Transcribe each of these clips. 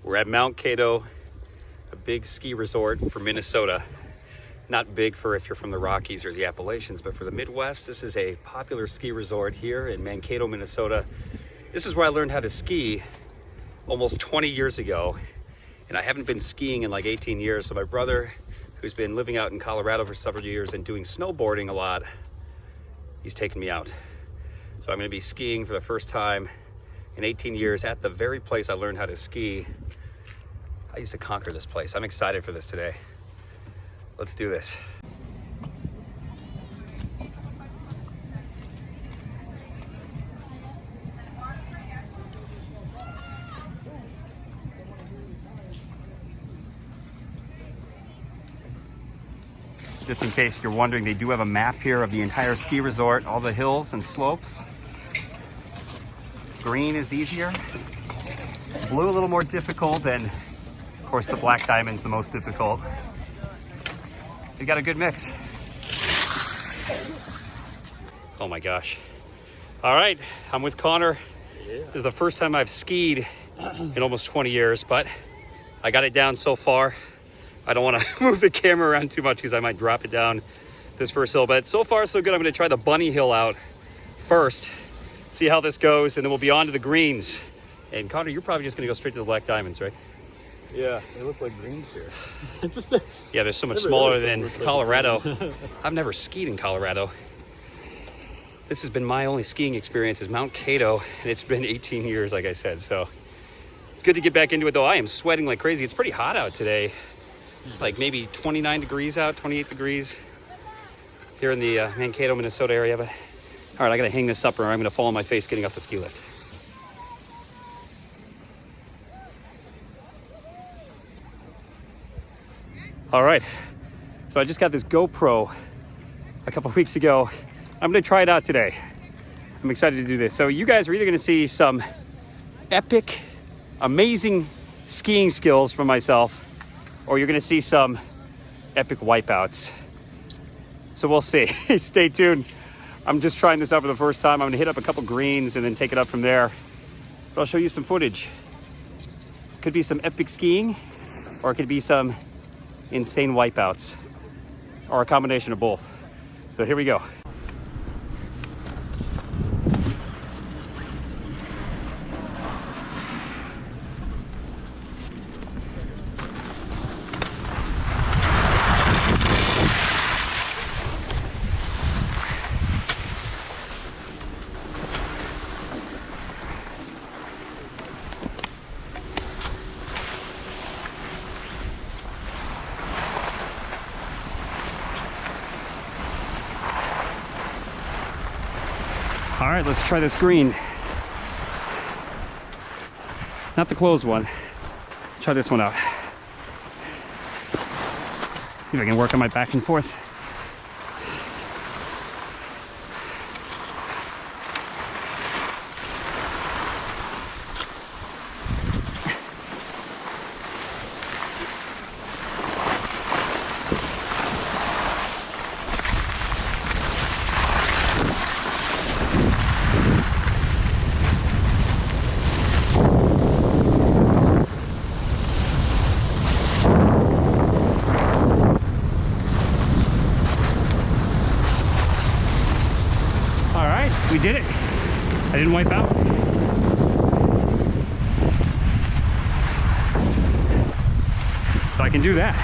We're at Mount Kato, a big ski resort for Minnesota. Not big for if you're from the Rockies or the Appalachians, but for the Midwest, this is a popular ski resort here in Mankato, Minnesota. This is where I learned how to ski almost 20 years ago, and I haven't been skiing in like 18 years. So my brother, who's been living out in Colorado for several years and doing snowboarding a lot, he's taken me out. So I'm gonna be skiing for the first time in 18 years at the very place I learned how to ski. I used to conquer this place. I'm excited for this today. Let's do this. Just in case you're wondering, they do have a map here of the entire ski resort, all the hills and slopes. Green is easier. Blue a little more difficult, and of course the black diamond's the most difficult. We got a good mix. Oh my gosh. All right, I'm with Connor. This is the first time I've skied in almost 20 years, but I got it down so far. I don't want to move the camera around too much because I might drop it down this first hill, but so far so good. I'm going to try the bunny hill out first, see how this goes, and then we'll be on to the greens. And Connor, you're probably just going to go straight to the black diamonds, right? Yeah, they look like greens here. Yeah, they're so much smaller than Colorado. I've never skied in Colorado. This has been my only skiing experience is Mount Kato, and it's been 18 years, like I said. So it's good to get back into it, though. I am sweating like crazy. It's pretty hot out today. It's like maybe 29 degrees out, 28 degrees here in the Mankato, Minnesota area. But all right, I got to hang this up or I'm going to fall on my face getting off the ski lift. All right, so I just got this GoPro a couple weeks ago. I'm gonna try it out today. I'm excited to do this. So you guys are either gonna see some epic, amazing skiing skills from myself, or you're gonna see some epic wipeouts. So we'll see. Stay tuned. I'm just trying this out for the first time. I'm gonna hit up a couple greens and then take it up from there. But I'll show you some footage. Could be some epic skiing, or it could be some insane wipeouts, or a combination of both. So here we go. All right, let's try this green. Not the closed one. Try this one out. See if I can work on my back and forth. We did it. I didn't wipe out. So I can do that.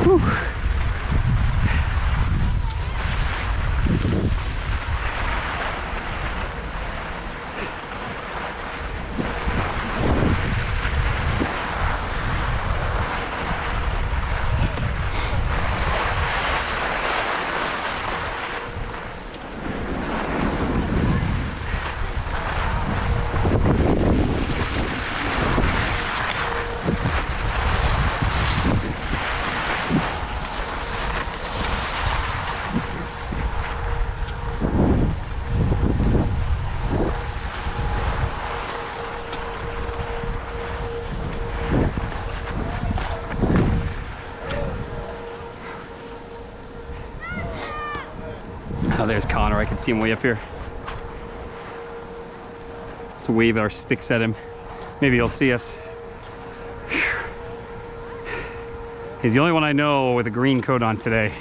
Whew. Oh, there's Connor. I can see him way up here. Let's wave our sticks at him. Maybe he'll see us. He's the only one I know with a green coat on today.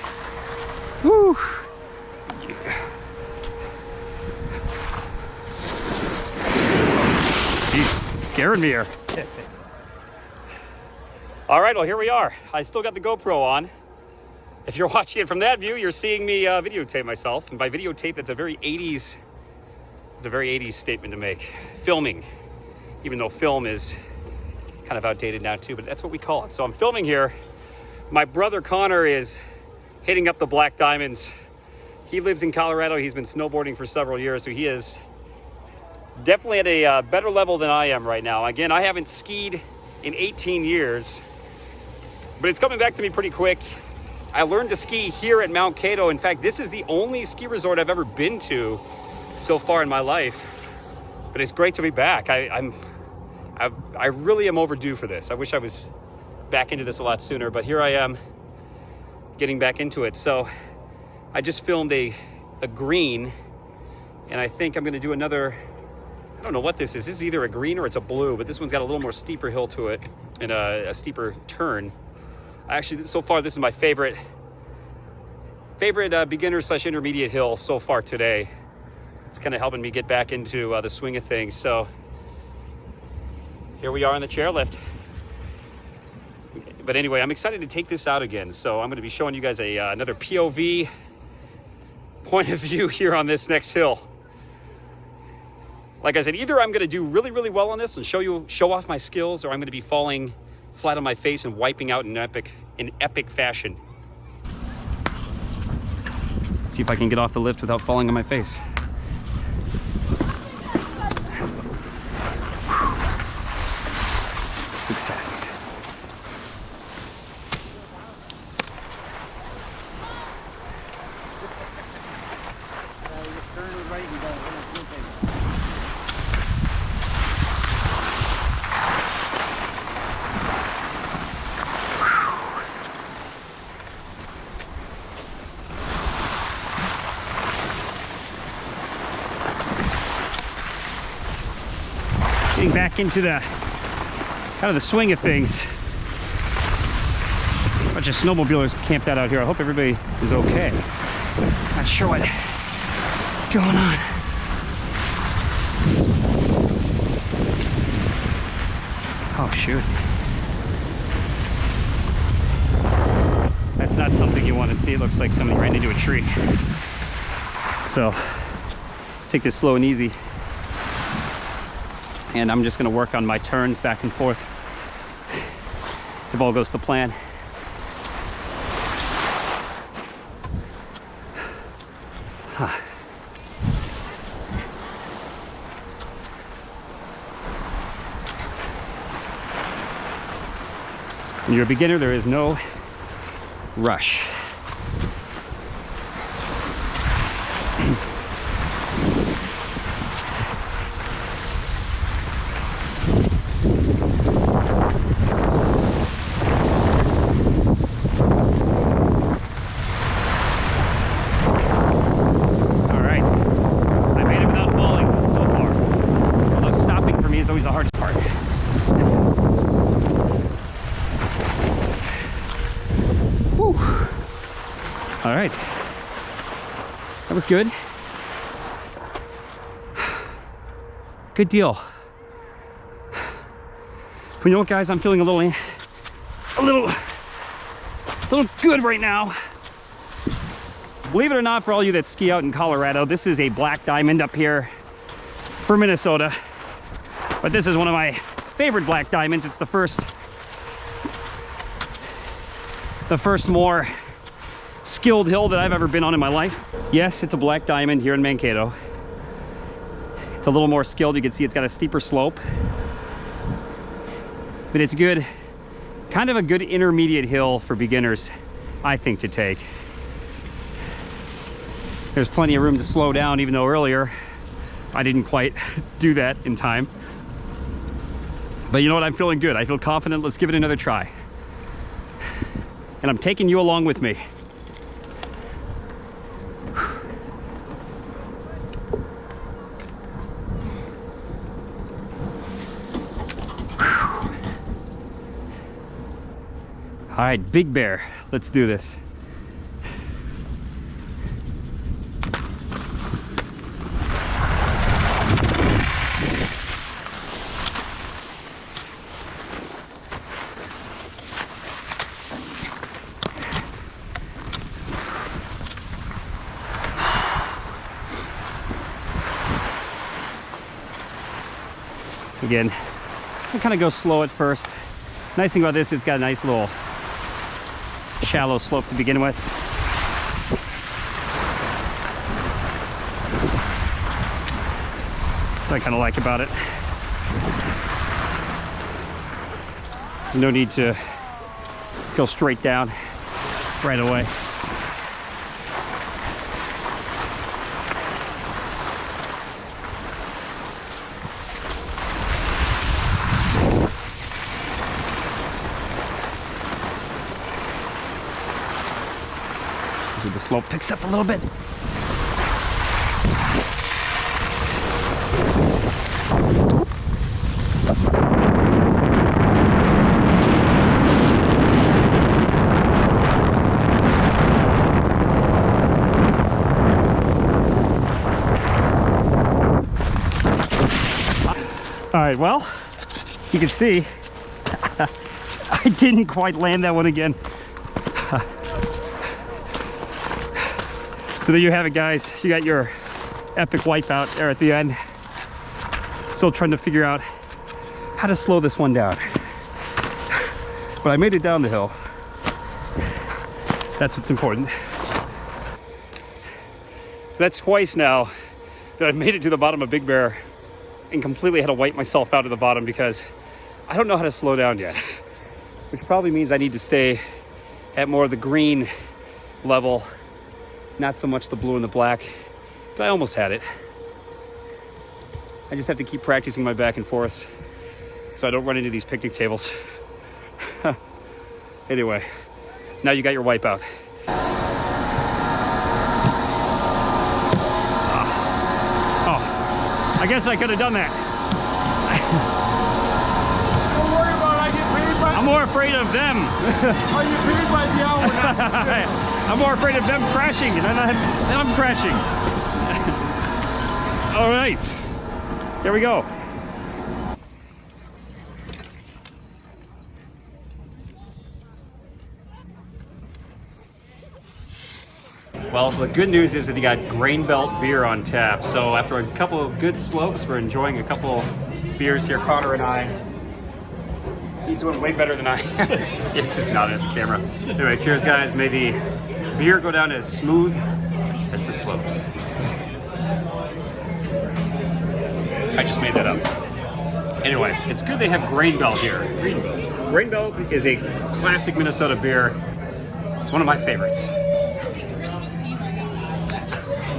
Woo! He's scaring me here. All right, well, here we are. I still got the GoPro on. If you're watching it from that view, you're seeing me videotape myself. And by videotape, that's a very 80s, it's a very 80s statement to make. Filming, even though film is kind of outdated now too, but that's what we call it. So I'm filming here. My brother Connor is hitting up the Black Diamonds. He lives in Colorado. He's been snowboarding for several years, so he is definitely at a better level than I am right now. Again, I haven't skied in 18 years, but it's coming back to me pretty quick. I learned to ski here at Mount Kato. In fact, this is the only ski resort I've ever been to so far in my life, but it's great to be back. I really am overdue for this. I wish I was back into this a lot sooner, but here I am getting back into it. So I just filmed a green, and I think I'm gonna do another, I don't know what this is. This is either a green or it's a blue, but this one's got a little more steeper hill to it and a steeper turn. Actually, so far, this is my favorite beginner/intermediate hill so far today. It's kind of helping me get back into the swing of things. So here we are on the chairlift. But anyway, I'm excited to take this out again. So I'm going to be showing you guys another POV point of view here on this next hill. Like I said, either I'm going to do really, really well on this and show off my skills, or I'm going to be falling flat on my face and wiping out in epic fashion. Let's see if I can get off the lift without falling on my face. Success. Getting back into the kind of the swing of things. A bunch of snowmobilers camped out here. I hope everybody is okay. Not sure what's going on. Oh shoot. That's not something you want to see. It looks like somebody ran into a tree. So let's take this slow and easy. And I'm just going to work on my turns back and forth if all goes to plan. When you're a beginner, there is no rush. All right, that was good. Good deal. But you know what, guys? I'm feeling a little good right now. Believe it or not, for all you that ski out in Colorado, this is a Black Diamond up here for Minnesota. But this is one of my favorite Black Diamonds. It's the first more skilled hill that I've ever been on in my life. Yes, it's a Black Diamond here in Mankato. It's a little more skilled. You can see it's got a steeper slope, but it's good, kind of a good intermediate hill for beginners, I think, to take. There's plenty of room to slow down, even though earlier I didn't quite do that in time. But you know what? I'm feeling good. I feel confident. Let's give it another try. And I'm taking you along with me. All right, Big Bear, let's do this. Again, I kind of go slow at first. Nice thing about this, it's got a nice little shallow slope to begin with. So I kind of like about it. There's no need to go straight down right away. The slope picks up a little bit. All right, well, you can see I didn't quite land that one again. So there you have it, guys. You got your epic wipeout there at the end. Still trying to figure out how to slow this one down. But I made it down the hill. That's what's important. So that's twice now that I've made it to the bottom of Big Bear and completely had to wipe myself out at the bottom because I don't know how to slow down yet. Which probably means I need to stay at more of the green level, not so much the blue and the black, but I almost had it. I just have to keep practicing my back and forths so I don't run into these picnic tables. Anyway, now you got your wipeout. I guess I could have done that. Don't worry about it, I get paid by I'm more afraid of them. Are you paid by the hour? I'm more afraid of them crashing than I'm crashing. All right, here we go. Well, the good news is that you got Grain Belt beer on tap. So after a couple of good slopes, we're enjoying a couple beers here, Connor and I. He's doing way better than I am. It's just not at the camera. Anyway, cheers, guys. May the beer go down as smooth as the slopes. I just made that up. Anyway, it's good they have Grain Belt here. Grain Belt is a classic Minnesota beer. It's one of my favorites.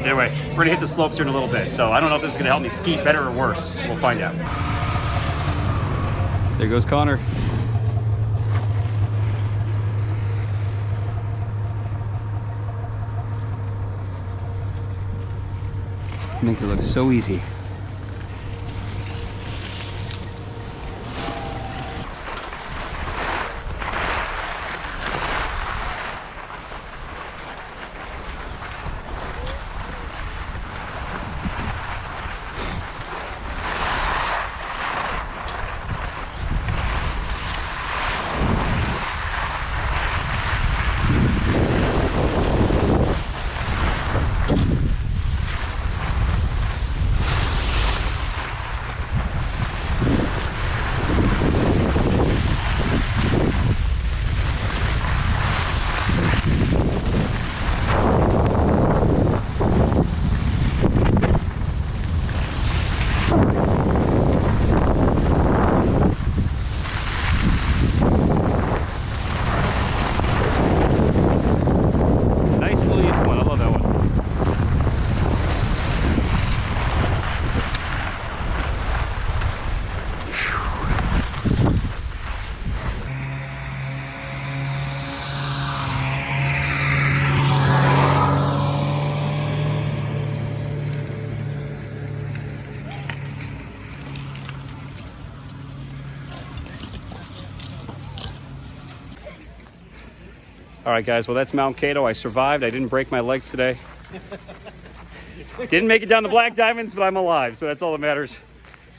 Anyway, we're gonna hit the slopes here in a little bit, so I don't know if this is gonna help me ski better or worse. We'll find out. There goes Connor. Makes it look so easy. All right, guys. Well, that's Mount Kato. I survived. I didn't break my legs today. Didn't make it down the Black Diamonds, but I'm alive, so that's all that matters.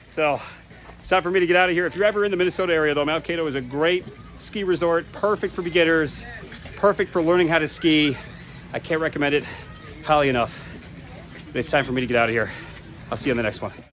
So it's time for me to get out of here. If you're ever in the Minnesota area, though, Mount Kato is a great ski resort, perfect for beginners, perfect for learning how to ski. I can't recommend it highly enough. It's time for me to get out of here. I'll see you on the next one.